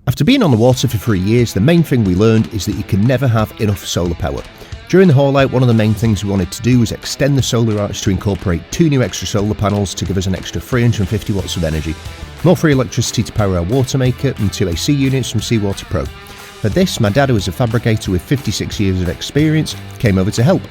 After being on the water for 3 years, the main thing we learned is that you can never have enough solar power. During the haul out, one of the main things we wanted to do was extend the solar arch to incorporate 2 new extra solar panels to give us an extra 350 watts of energy, more free electricity to power our water maker and 2 AC units from Seawater Pro. For this, my dad, who is a fabricator with 56 years of experience, came over to help.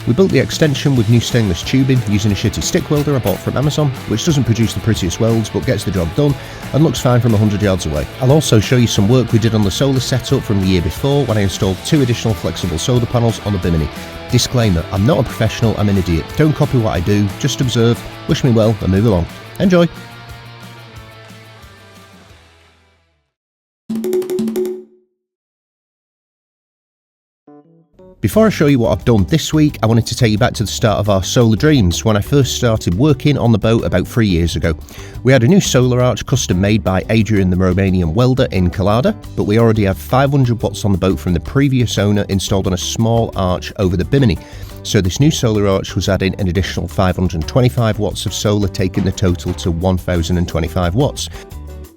We built the extension with new stainless tubing using a shitty stick welder I bought from Amazon, which doesn't produce the prettiest welds but gets the job done and looks fine from 100 yards away. I'll also show you some work we did on the solar setup from the year before when I installed 2 additional flexible solar panels on the Bimini. Disclaimer, I'm not a professional, I'm an idiot. Don't copy what I do, just observe, wish me well and move along. Enjoy! Before I show you what I've done this week, I wanted to take you back to the start of our solar dreams when I first started working on the boat about 3 years ago. We had a new solar arch custom made by Adrian the Romanian welder in Calada, but we already had 500 watts on the boat from the previous owner installed on a small arch over the Bimini. So this new solar arch was adding an additional 525 watts of solar, taking the total to 1025 watts.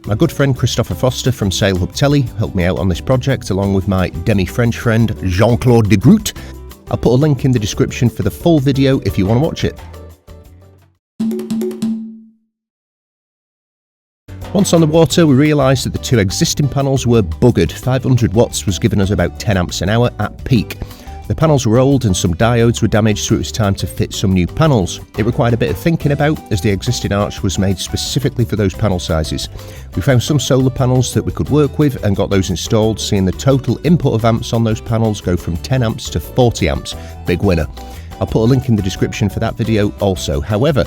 My good friend Christopher Foster from Sailboat helped me out on this project along with my demi-French friend Jean-Claude de Groot. I'll put a link in the description for the full video if you want to watch it. Once on the water, we realised that the 2 existing panels were buggered. 500 watts was giving us about 10 amps an hour at peak. The panels were old and some diodes were damaged, so it was time to fit some new panels. It required a bit of thinking about, as the existing arch was made specifically for those panel sizes. We found some solar panels that we could work with and got those installed, seeing the total input of amps on those panels go from 10 amps to 40 amps. Big winner. I'll put a link in the description for that video also. However,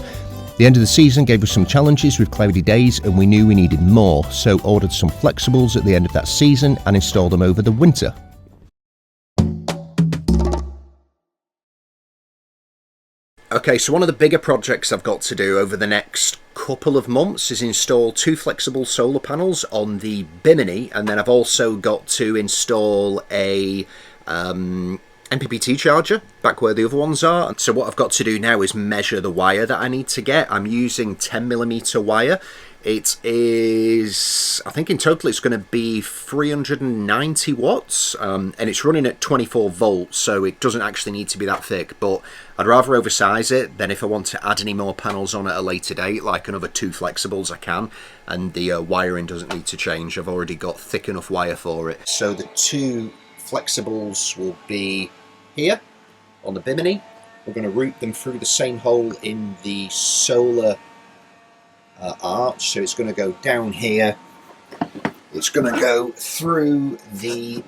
the end of the season gave us some challenges with cloudy days and we knew we needed more, so ordered some flexibles at the end of that season and installed them over the winter. Okay, so one of the bigger projects I've got to do over the next couple of months is install 2 flexible solar panels on the Bimini, and then I've also got to install a MPPT charger back where the other ones are. So what I've got to do now is measure the wire that I need to get. I'm using 10mm wire. It is, I think in total it's going to be 390 watts, and it's running at 24 volts, so it doesn't actually need to be that thick, but I'd rather oversize it than if I want to add any more panels on at a later date, like another 2 flexibles I can, and the wiring doesn't need to change. I've already got thick enough wire for it. So the 2 flexibles will be here on the Bimini. We're going to route them through the same hole in the solar arch, so it's going to go down here, it's going to go through the,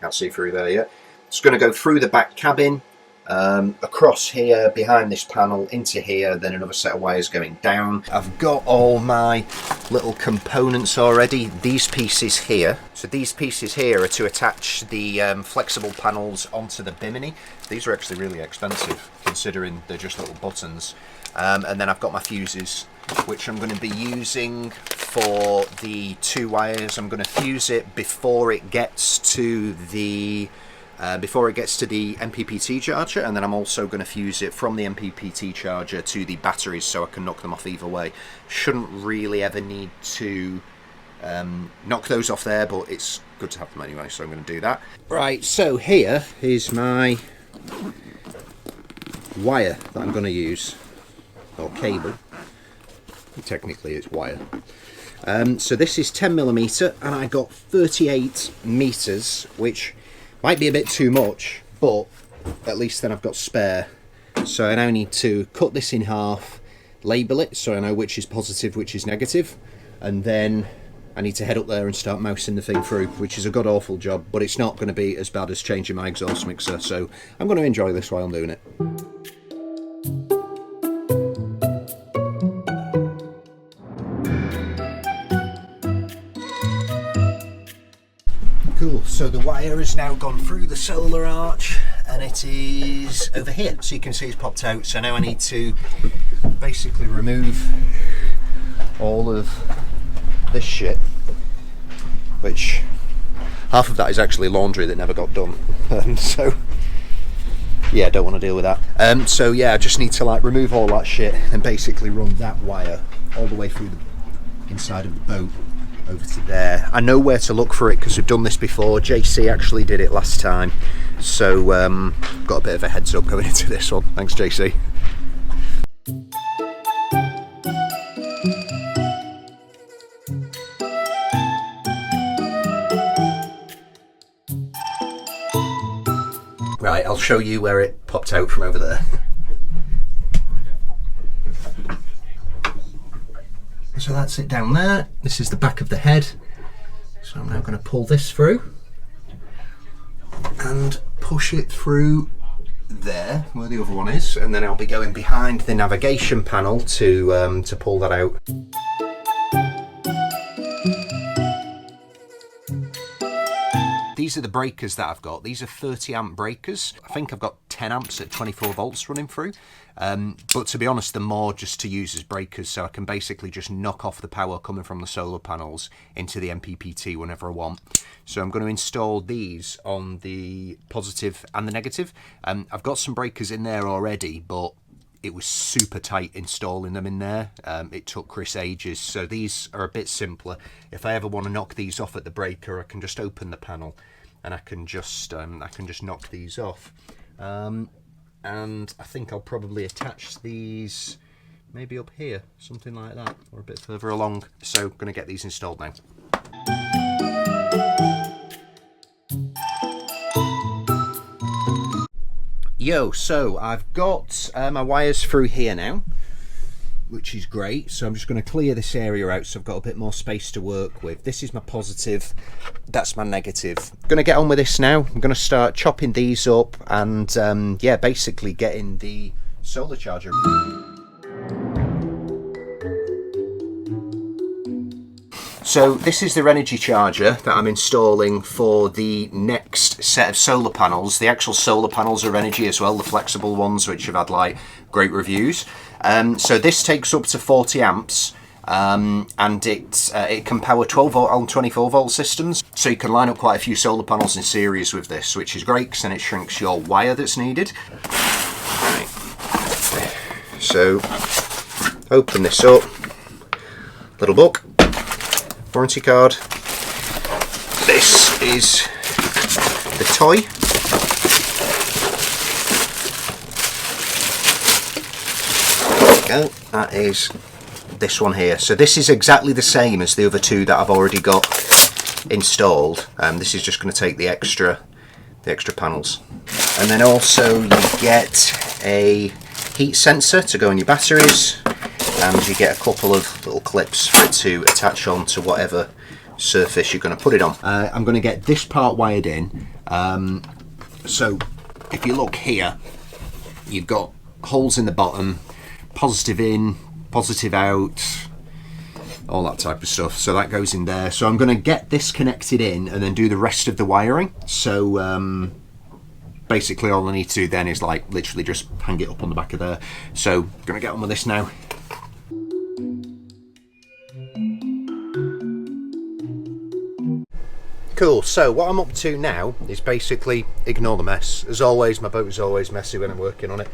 can't see through there yet, it's going to go through the back cabin, across here, behind this panel, into here, then another set of wires going down. I've got all my little components already. These pieces here, so these pieces here are to attach the flexible panels onto the Bimini. These are actually really expensive considering they're just little buttons. And then I've got my fuses, which I'm going to be using for the 2 wires. I'm going to fuse it before it gets to the MPPT charger, and then I'm also going to fuse it from the MPPT charger to the batteries so I can knock them off either way. Shouldn't really ever need to knock those off there, but it's good to have them anyway, so I'm going to do that. Right, so here is my wire that I'm going to use, or cable. Technically it's wire. So this is 10mm and I got 38 meters, which might be a bit too much, but at least then I've got spare. So I now need to cut this in half, label it so I know which is positive, which is negative, and then I need to head up there and start mousing the thing through, which is a god awful job, but it's not going to be as bad as changing my exhaust mixer, so I'm going to enjoy this while I'm doing it. Cool, so the wire has now gone through the solar arch and it is over here, so you can see it's popped out. So now I need to basically remove all of this shit, which half of that is actually laundry that never got done. So yeah, I don't want to deal with that. So yeah, I just need to like remove all that shit and basically run that wire all the way through the inside of the boat over to there. I know where to look for it because we've done this before. JC actually did it last time, so got a bit of a heads up going into this one. Thanks, JC. Right, I'll show you where it popped out from over there. So that's it down there. This is the back of the head. So I'm now going to pull this through and push it through there where the other one is, and then I'll be going behind the navigation panel to pull that out. These are the breakers that I've got. These are 30 amp breakers. I think I've got 10 amps at 24 volts running through. But to be honest, they're more just to use as breakers, so I can basically just knock off the power coming from the solar panels into the MPPT whenever I want. So I'm going to install these on the positive and the negative. I've got some breakers in there already, but it was super tight installing them in there. It took Chris ages, so these are a bit simpler. If I ever want to knock these off at the breaker, I can just open the panel and I can just knock these off. And I think I'll probably attach these maybe up here, something like that, or a bit further along. So I'm going to get these installed now. Yo, so I've got my wires through here now, which is great. So I'm just going to clear this area out so I've got a bit more space to work with. This is my positive, that's my negative. I'm going to get on with this now. I'm going to start chopping these up and yeah, basically getting the solar charger. So this is their energy charger that I'm installing for the next set of solar panels. The actual solar panels are energy as well, the flexible ones, which have had like great reviews. So this takes up to 40 amps and it can power 12 volt and 24 volt systems. So you can line up quite a few solar panels in series with this, which is great because then it shrinks your wire that's needed. Right. So open this up, little book. Warranty card. This is the toy. There we go. That is this one here. So this is exactly the same as the other two that I've already got installed. This is just going to take the extra panels. And then also you get a heat sensor to go in your batteries. And you get a couple of little clips for it to attach on to whatever surface you're going to put it on. I'm going to get this part wired in. So if you look here, you've got holes in the bottom, positive in, positive out, all that type of stuff. So that goes in there. So I'm going to get this connected in and then do the rest of the wiring. So basically all I need to do then is like literally just hang it up on the back of there. So I'm going to get on with this now. Cool, so what I'm up to now is basically ignore the mess. As always, my boat is always messy when I'm working on it.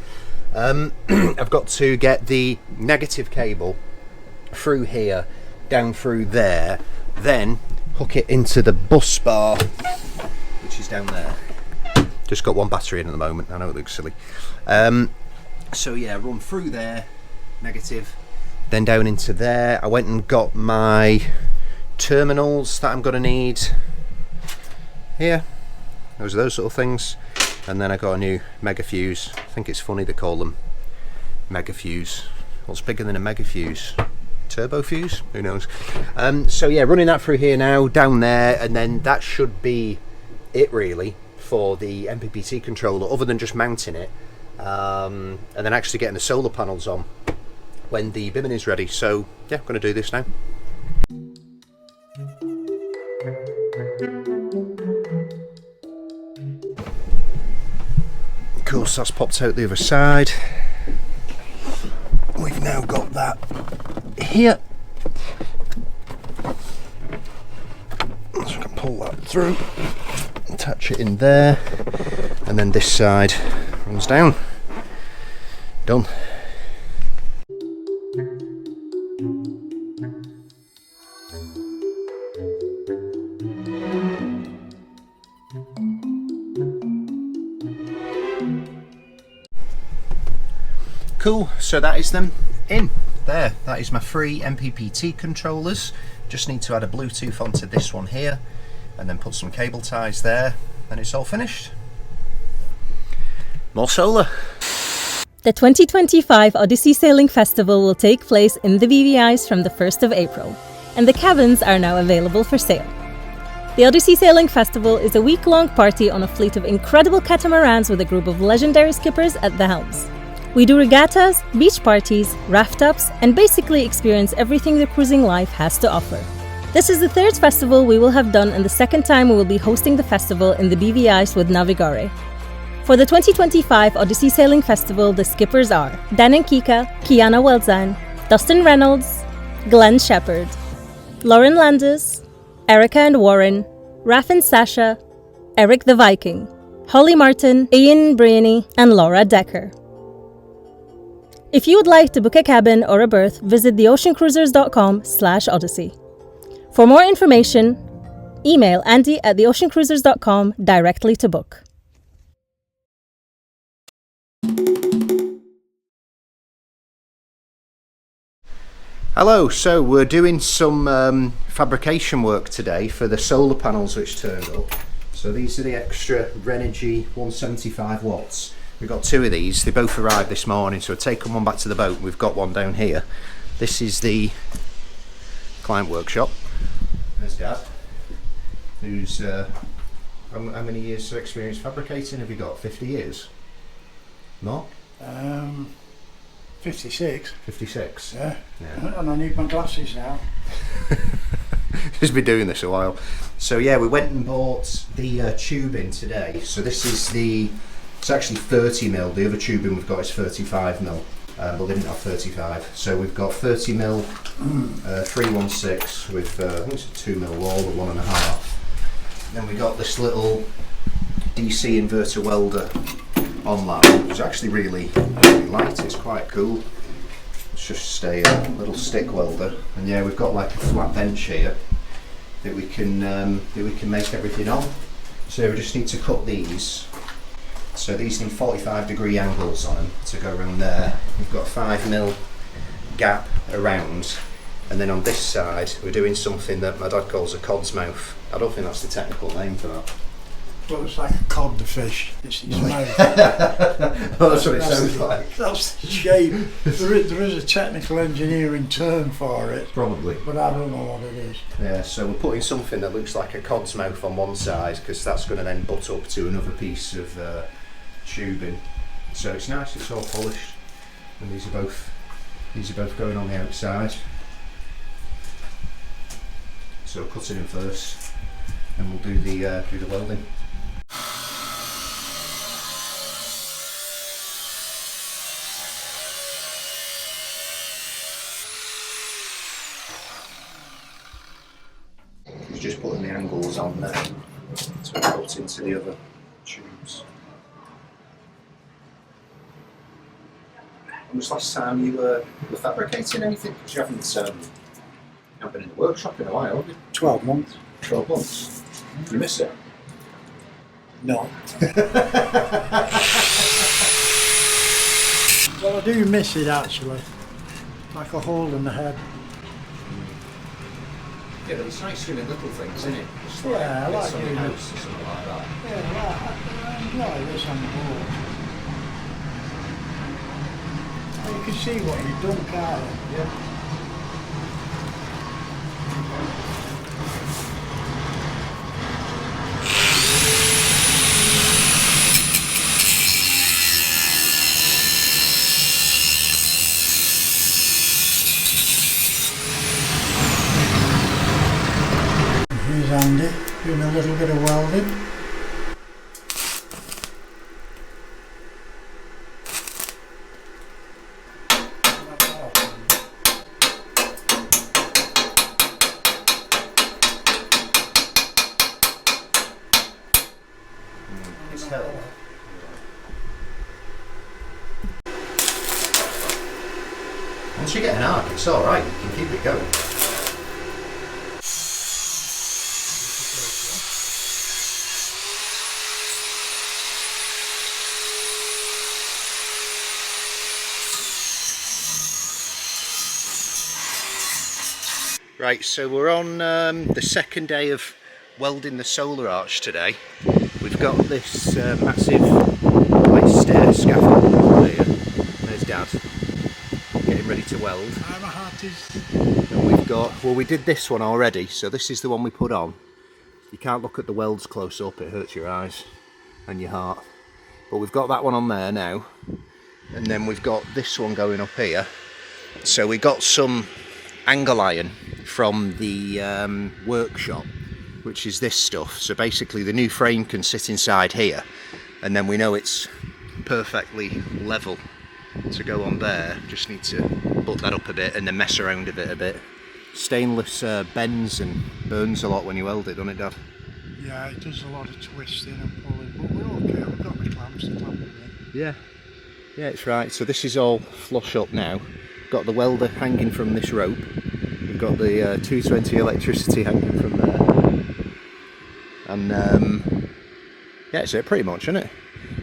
I've got to get the negative cable through here, down through there, then hook it into the bus bar, which is down there. Just got one battery in at the moment, I know it looks silly. So yeah, run through there, negative, then down into there. I went and got my terminals that I'm going to need. Here, those are those sort of things, and then I got a new mega fuse. I think it's funny they call them mega fuse. What's bigger than a mega fuse? Turbo fuse? Who knows? So yeah, running that through here now, down there, and then that should be it really for the MPPT controller, other than just mounting it and then actually getting the solar panels on when the bimini is ready. So yeah, I'm going to do this now. Cool, so that's popped out the other side. We've now got that here. So I can pull that through, attach it in there, and then this side runs down. Done. Cool, so that is them in. There, that is my free MPPT controllers. Just need to add a Bluetooth onto this one here and then put some cable ties there, and it's all finished. More solar. The 2025 Odyssey Sailing Festival will take place in the BVIs from the 1st of April, and the cabins are now available for sale. The Odyssey Sailing Festival is a week-long party on a fleet of incredible catamarans with a group of legendary skippers at the helms. We do regattas, beach parties, raft-ups, and basically experience everything the cruising life has to offer. This is the third festival we will have done, and the second time we will be hosting the festival in the BVIs with Navigare. For the 2025 Odyssey Sailing Festival, the skippers are Dan and Kika, Kiana Welzan, Dustin Reynolds, Glenn Shepard, Lauren Landis, Erica and Warren, Raf and Sasha, Eric the Viking, Holly Martin, Ian Briany, and Laura Decker. If you would like to book a cabin or a berth, visit theoceancruisers.com/Odyssey. For more information, email andy@theoceancruisers.com directly to book. Hello, so we're doing some fabrication work today for the solar panels which turned up. So these are the extra Renogy 175 watts. We've got two of these. They both arrived this morning, so we're taking one back to the boat. We've got one down here. This is the client workshop. There's Dad, who's how many years of experience fabricating have you got? 50 years? More? 56. 56? Yeah. And I need my glasses now. He's been doing this a while. So yeah, we went and bought the tubing today. So this is it's actually 30mm. The other tubing we've got is 35mm, but they didn't have 35. So we've got 30mm 316 with I think it's a 2mm wall or 1.5. Then we got this little DC inverter welder on that, which is actually really light. It's quite cool. It's just a little stick welder, and yeah, we've got like a flat bench here that we can make everything on. So we just need to cut these. So these need 45-degree angles on them to go around there. We've got a 5mm gap around, and then on this side we're doing something that my dad calls a cod's mouth. I don't think that's the technical name for that. Well, it's like a cod, the fish. It's its mouth. Well, that's what it sounds like. That's the shape. There is a technical engineering term for it. Probably. But I don't know what it is. Yeah, so we're putting something that looks like a cod's mouth on one side, because that's going to then butt up to another piece of tubing. So it's nice, it's all polished, and these are both going on the outside. So we'll cut it in first, and we'll do the welding. Just putting the angles on there to cut into the other tubes. When was the last time you were fabricating anything? Because you haven't been in the workshop in a while, have you? 12 months. 12 months. You miss it? No. Well, I do miss it actually. Like a hole in the head. Yeah, but it's nice doing little things, isn't it? Just Yeah, I like doing doing house it. or something like that. Yeah, I enjoy this on the board. You can see what you've done, can't you? Yeah. Here's Andy doing a little bit of welding. It's hell. Once you get an arc, it's alright, you can keep it going. Right, so we're on the second day of welding the solar arch today. We've got this massive like stair scaffold here. There's Dad getting ready to weld. I'm a artist. And we've got, well, we did this one already, so this is the one we put on. You can't look at the welds close up, it hurts your eyes and your heart. But we've got that one on there now, and then we've got this one going up here. So we got some angle iron from the workshop, which is this stuff. So basically the new frame can sit inside here, and then we know it's perfectly level to go on there. Just need to butt that up a bit and then mess around with it a bit. Stainless bends and burns a lot when you weld it, doesn't it, Dad? Yeah, it does a lot of twisting and pulling, but we're okay. We've got the clamps to clamp it in. Yeah, it's right. So this is all flush up now. Got the welder hanging from this rope. We've got the 220 electricity hanging from there. And yeah, it's it pretty much, isn't it?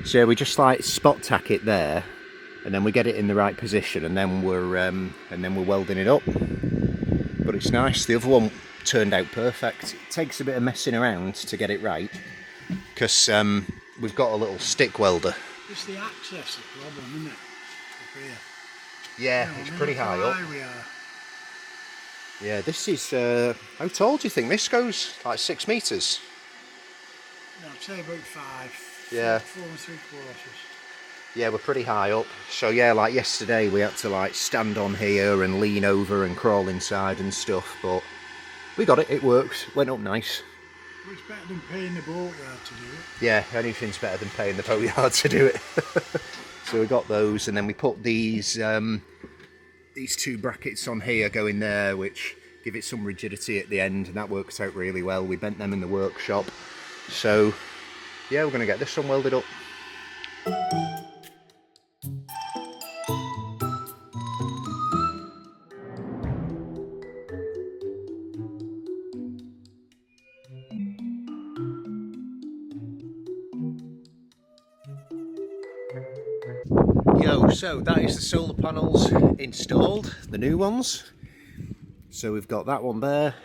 So we just like spot tack it there, and then we get it in the right position, and then we're welding it up. But it's nice. The other one turned out perfect. It takes a bit of messing around to get it right, because we've got a little stick welder. It's the access the problem, isn't it? Up here. Yeah, it's pretty high up. We are. Yeah, this is, how tall do you think this goes? Like 6 metres? No, I'd say about 5. Yeah. 4 3/4. Yeah, we're pretty high up. So yeah, like yesterday we had to like stand on here and lean over and crawl inside and stuff, but we got it, it works, went up nice. Well, it's better than paying the boatyard to do it. Yeah, anything's better than paying the boatyard to do it. So we got those, and then we put these 2 brackets on here going there, which give it some rigidity at the end, and that works out really well. We bent them in the workshop. So yeah, we're going to get this one welded up. So that is the solar panels installed, the new ones. So we've got that one there,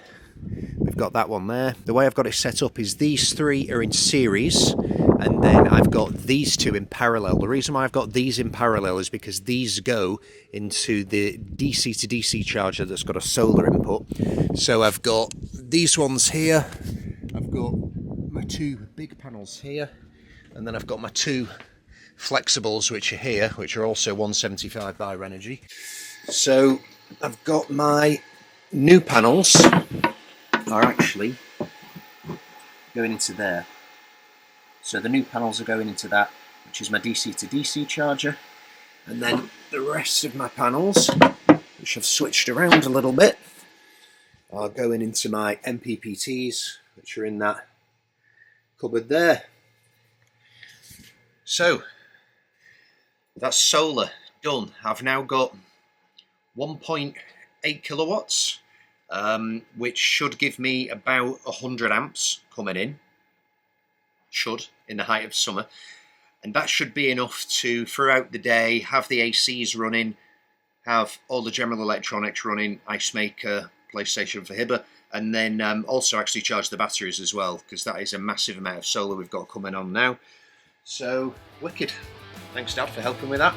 we've got that one there. The way I've got it set up is these 3 are in series, and then I've got these 2 in parallel. The reason why I've got these in parallel is because these go into the DC to DC charger that's got a solar input. So I've got these ones here, I've got my 2 big panels here, and then I've got my 2 flexibles which are here, which are also 175 by Renogy. So I've got my new panels are actually going into there. So the new panels are going into that, which is my DC to DC charger, and then the rest of my panels, which I've switched around a little bit, are going into my MPPTs, which are in that cupboard there. So that's solar done. I've now got 1.8 kilowatts, which should give me about 100 amps coming in. Should, in the height of summer. And that should be enough to, throughout the day, have the ACs running, have all the general electronics running, ice maker, PlayStation for Hibber, and then also actually charge the batteries as well, because that is a massive amount of solar we've got coming on now. So, wicked. Thanks, Dad, for helping with that.